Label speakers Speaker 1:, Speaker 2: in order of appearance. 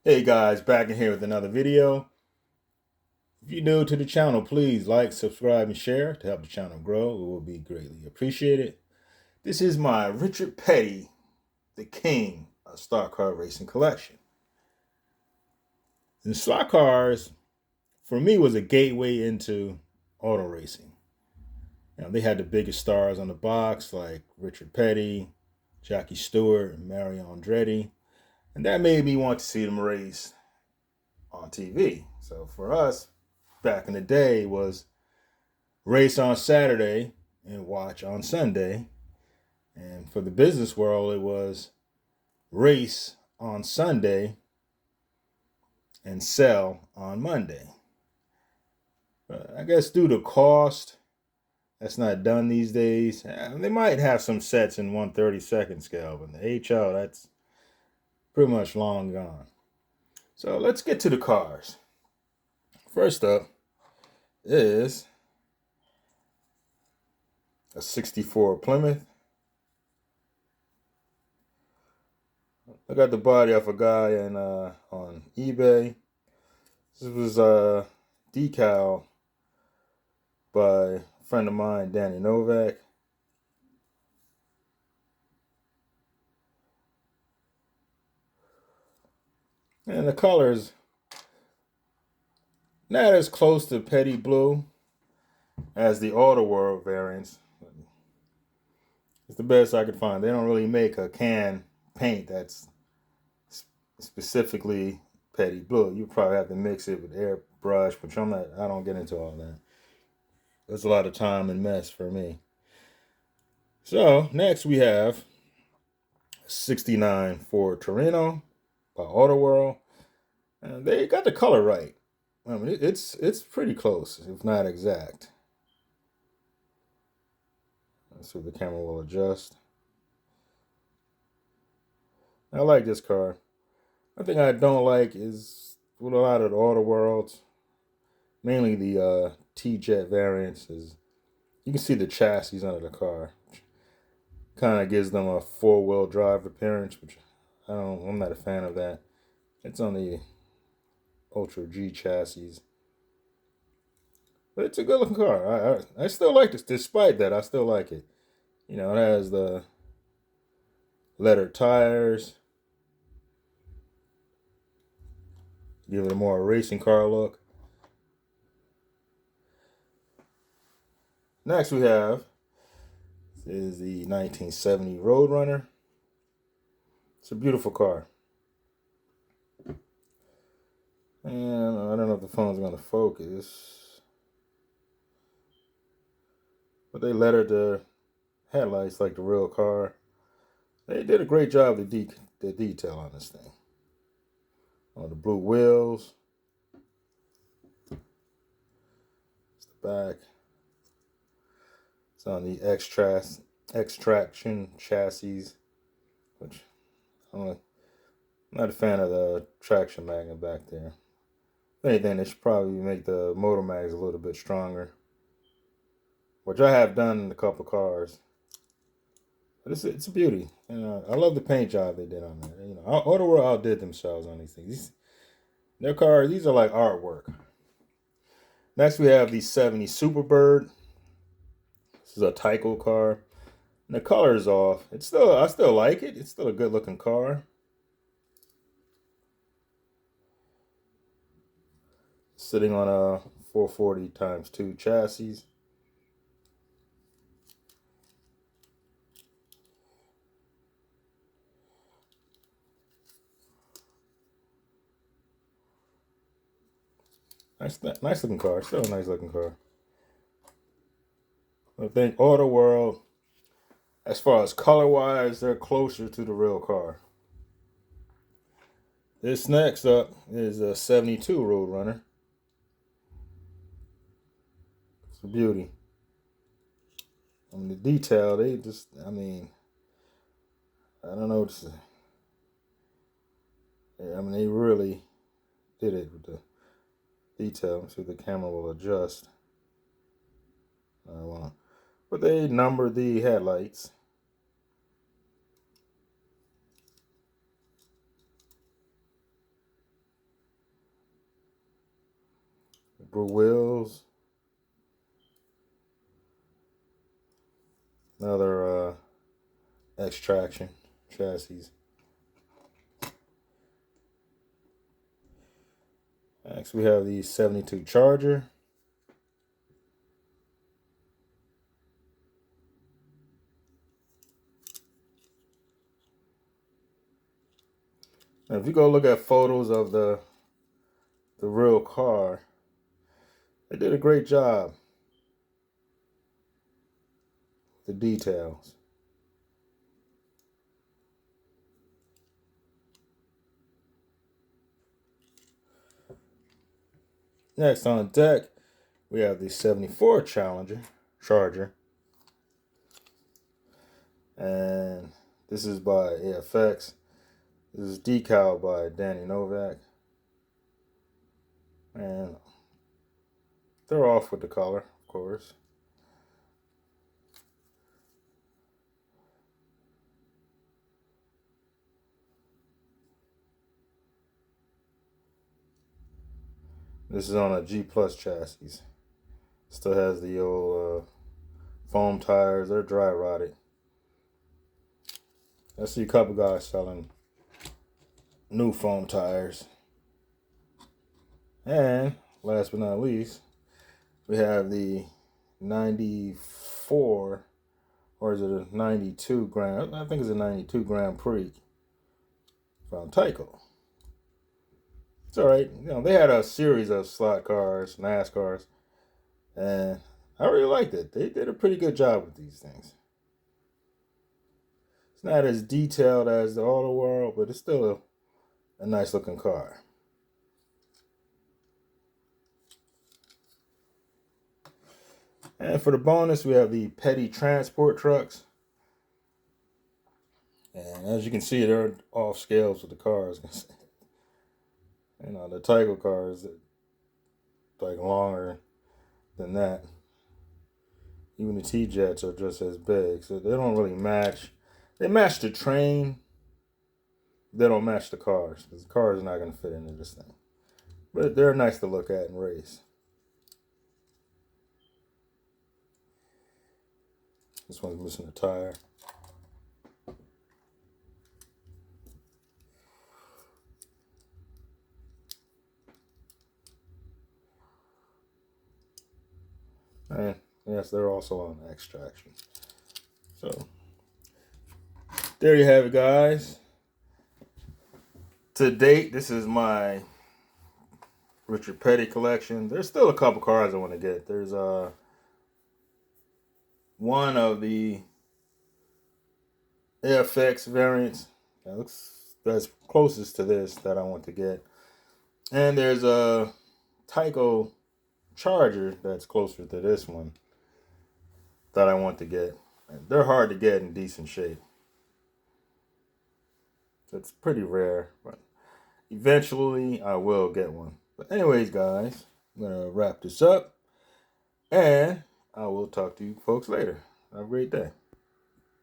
Speaker 1: Hey guys, back in here with another video. If you're new to the channel, please like, subscribe, and share to help the channel grow. It will be greatly appreciated. This is my Richard Petty, the king of stock car racing collection. And stock cars, for me, was a gateway into auto racing. They had the biggest stars on the box like Richard Petty, Jackie Stewart, and Mario Andretti. And that made me want to see them race on TV. So for us, back in the day, was race on Saturday and watch on Sunday. And for the business world, it was race on Sunday and sell on Monday. But I guess due to cost, that's not done these days. They might have some sets in 1/32 scale, but the HL, that's pretty much long gone. So let's get to the cars. First up is a 64 Plymouth. I got the body off a guy on eBay. This was a decal by a friend of mine, Danny Novak. And the color's not as close to Petty Blue as the Auto World variants. It's the best I could find. They don't really make a can paint that's specifically Petty Blue. You probably have to mix it with airbrush, which I don't get into all that. That's a lot of time and mess for me. So next we have 69 Ford Torino by Auto World. And they got the color right. I mean, it's pretty close, if not exact. Let's see if the camera will adjust. I like this car. One thing I don't like is with a lot of the Auto Worlds, mainly the T-Jet variants, is you can see the chassis under the car. Kind of gives them a four-wheel drive appearance, which I'm not a fan of that. It's on the Ultra G chassis. But it's a good looking car. I still like this. Despite that, I still like it. It has the leather tires. Give it a more racing car look. Next we have is the 1970 Roadrunner. It's a beautiful car. And I don't know if the phone's going to focus. But they lettered the headlights like the real car. They did a great job with the detail on this thing. On the blue wheels. It's the back. It's on the X-Traction chassis, which I'm not a fan of the traction magnet back there. If anything, they should probably make the motor mags a little bit stronger, which I have done in a couple cars. But it's a beauty. I love the paint job they did on there. Auto World outdid themselves on these things. Their cars, these are like artwork. Next, we have the 70 Superbird. This is a Tyco car. And the color is off. I still like it. It's still a good looking car. Sitting on a 440 times 2 chassis. Nice looking car. Still a nice looking car. I think Auto World, as far as color wise, they're closer to the real car. This next up is a 72 Roadrunner. It's a beauty. The detail, I don't know what to say. They really did it with the detail. Let's see if the camera will adjust. But they numbered the headlights. rubber wheels. Another X-Traction chassis. Next we have the 72 Charger. Now, if you go look at photos of the real car, they did a great job with the details. Next on deck, we have the 74 Charger. And this is by AFX. This is decal by Danny Novak. And they're off with the color, of course. This is on a G Plus chassis. Still has the old foam tires. They're dry rotted. I see a couple guys selling new foam tires. And last but not least, we have the 94, or is it a 92 Grand? I think it's a 92 Grand Prix from Tyco. It's all right. You know, they had a series of slot cars, NASCARs, and I really liked it. They did a pretty good job with these things. It's not as detailed as the Auto World, but it's still a nice looking car. And for the bonus, we have the Petty transport trucks. And as you can see, they're off scales with the cars. You know, the Tyco cars, like longer than that. Even the T-Jets are just as big, so they don't really match. They match the train. They don't match the cars, because the cars are not going to fit into this thing. But they're nice to look at and race. This one's missing a tire. And yes, they're also on X-Traction. So there you have it, guys. To date, this is my Richard Petty collection. There's still a couple cars I want to get. There's one of the AFX variants that looks that's closest to this that I want to get. And there's a Tyco Charger that's closer to this one that I want to get. And they're hard to get in decent shape. So it's pretty rare, but eventually I will get one. But anyways, guys, I'm going to wrap this up, and I will talk to you folks later. Have a great day.